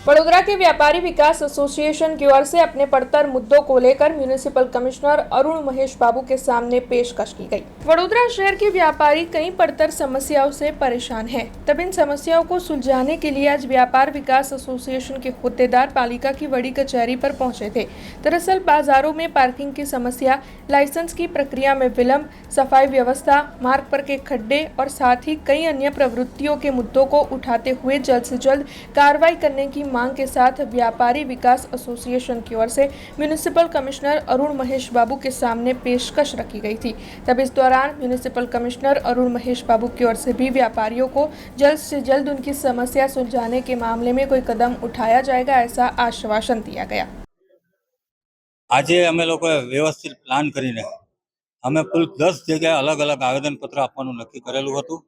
वडोदरा के व्यापारी विकास एसोसिएशन की ओर से अपने पड़तर मुद्दों को लेकर म्यूनिसिपल कमिश्नर अरुण महेश बाबू के सामने पेशकश की गई। वडोदरा शहर के व्यापारी कई पड़तर समस्याओं से परेशान हैं। तब इन समस्याओं को सुलझाने के लिए आज व्यापार विकास एसोसिएशन के होद्देदार पालिका की बड़ी कचहरी पर पहुंचे थे। दरअसल बाजारों में पार्किंग की समस्या, लाइसेंस की प्रक्रिया में विलंब, सफाई व्यवस्था, मार्ग पर के खड्डे और साथ ही कई अन्य प्रवृत्तियों के मुद्दों को उठाते हुए जल्द से जल्द कार्रवाई करने की मांग के साथ व्यापारी विकास एसोसिएशन की ओर से म्यूनिसिपल कमिश्नर अरुण महेश बाबू के सामने पेशकश रखी गई थी। तब इस दौरान म्यूनिसिपल कमिश्नर अरुण महेश बाबू की ओर से भी व्यापारियों को जल्द से जल्द उनकी समस्या सुलझाने के मामले में कोई कदम उठाया जाएगा, ऐसा आश्वासन दिया गया। आज अमे लोग व्यवस्थित प्लान करीने अमे कुल 10 जगह अलग अलग आवेदन पत्र आपवानुं नक्की करेलुं हतुं।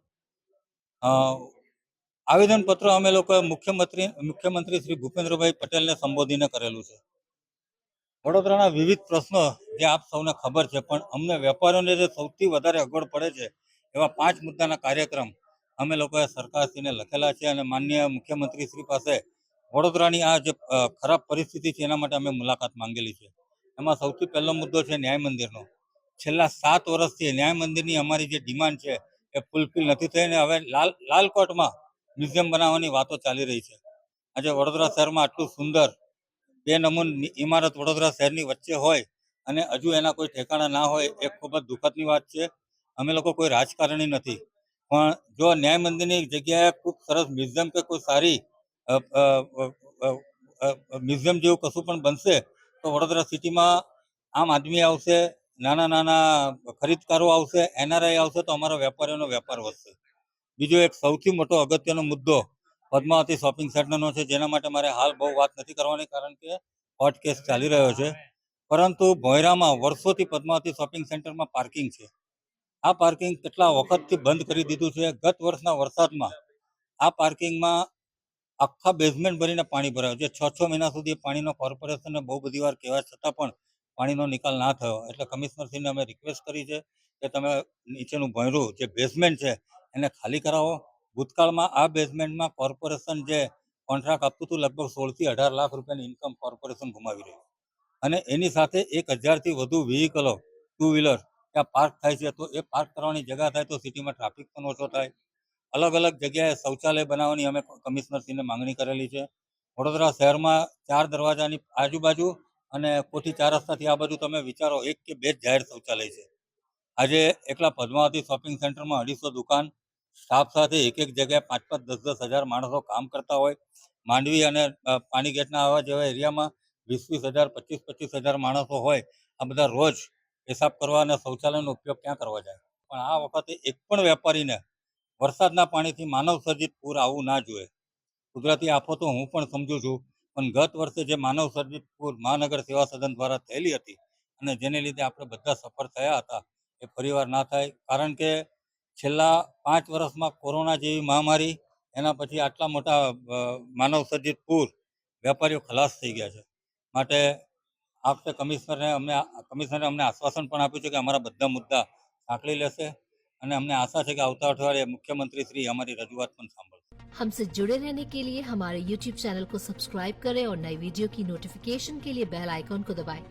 आवेदन पत्र अमे लोग मुख्यमंत्री श्री भूपेन्द्रभाई पटेल ने संबोधीने करेलू है। वडोदराना विविध प्रश्नों जे आप सौने खबर है, पण अमने वेपारीओने जे सौथी वधारे अगवड पड़े छे एवा 5 मुद्दाना कार्यक्रम अमे लोकोए सरकारश्रीने लखेला छे अने माननीय मुख्यमंत्री श्री पासे वडोदरानी आ जे खराब परिस्थिति छे एना माटे अमे मुलाकात मांगेली छे। एमां सौथी पहेलो मुद्दो छे न्याय मंदिरनो। छेल्ला 7 वर्षथी न्याय मंदिरनी अमारी जे डिमांड छे ए फुलफिल नथी थई अने हवे लालकोटमां म्यूजियम बनावવાની વાતો ચાલી રહી છે। આજે વડોદરા શહેરમાં આટલું સુંદર બેનમૂન ઇમારત વડોદરા શહેરની વચ્ચે હોય અને હજુ એના કોઈ ઠેકાણા ના હોય એ ખૂબ જ દુઃખદની વાત છે। અમે લોકો કોઈ રાજકારણી નથી, પણ જો ન્યાય મંદિરની જગ્યાએ ખૂબ સરસ મ્યુઝિયમ કે કોઈ સારી મ્યુઝિયમ જેવું કશું પણ બનશે તો વડોદરા સિટીમાં આમ આદમી આવશે, નાના નાના ખરીદકારો આવશે, એનઆરઆઈ આવશે તો અમારા વેપારીઓનો વેપાર વધશે। बीजो एक सौथी मोटो अगत्यनो मुद्दो पद्मावती शॉपिंग सेंटरनो छे, जेना माटे मारे हाल बहु वात नथी करवानी कारण के कोर्ट केस चाली रह्यो छे। परंतु भोयरामां वर्षोथी पद्मावती शॉपिंग सेंटरमां पार्किंग छे। आ पार्किंग केटला वखतथी बंध करी दीधुं छे। गत वर्षना वरसादमां आ पार्किंगमां आखा बेઝમેન્ટ भरीने पाणी भरायुं, जे 6-6 महीना सुधी पाणीनो कोर्पोरेशनने बहु बधी वार कहेवा छतां पण पाणीनो निकाल ना थयो। एटले कमिशनरश्रीने अमे रिक्वेस्ट करी छे के तमे नीचेनुं भोंयरुं जे बेઝમેન્ટ छे એને ખાલી કરાવો। ભૂતકાળમાં આ બેઝમેન્ટમાં કોર્પોરેશન જે કોન્ટ્રાક્ટ આપતું હતું લગભગ 16 થી 18 લાખ રૂપિયાની ઇન્કમ કોર્પોરેશન ગુમાવી રહ્યું અને એની સાથે 1000 થી વધુ વ્હીકલો ટુ વ્હીલર ત્યાં પાર્ક થાય છે, તો એ પાર્ક કરવાની જગ્યા થાય તો સિટીમાં ટ્રાફિક પણ ઓછો થાય। અલગ અલગ જગ્યાએ શૌચાલય બનાવવાની અમે કમિશનરશ્રીને માંગણી કરેલી છે। વડોદરા શહેરમાં 4 દરવાજાની આજુબાજુ અને કોઠી 4 રસ્તાથી આ બાજુ તમે વિચારો 1 કે 2 જાહેર શૌચાલય છે। આજે એકલા પદ્માવતી શોપિંગ સેન્ટરમાં 250 દુકાન स्टाफ साथ एक एक जगह 5-5, 10-10 हज़ार माणसों काम करता हो। मांडवी और पानीगेटना आवा जेवा एरिया में 20-20 हज़ार 25-25 हज़ार माणसों होय। आ बधा रोज हिसाब करवा अने शौचालयनो उपयोग क्या करवा जाए, पण आ वखते एक पण वेपारीने वरसादना पाणीथी मानव सर्जित पूर आववुं ना जोईए। कुदरती आफतो हूँ पण समझू छुं, पण गत वर्षे जे मानव सर्जित पूर महानगर सेवा सदन द्वारा थयेली हती अने जेने लीधे आपणे बधा सफर थया हता ए फरीवार ना थाय। कारण के छेल्ला 5 वर्षमां कोरोना जेवी महामारी एना पछी आटला मोटा मानव सर्जित पूर वेपारीओ खलास थई गया छे। माटे आ वखते कमिशनरे अમને आश्वासन पण आप्युं छे के अमारा बधा मुद्दा साંકળી लेशे અને अमने आशा छे के आवता अठवाडिये मुख्यमंत्री श्री हमारी रजूआत पण सांभळशे। हमसे जुड़े रहने के लिए हमारे YouTube चैनल को सब्सक्राइब करें और नई वीडियो की नोटिफिकेशन के लिए बेल आइकॉन को दबाएं।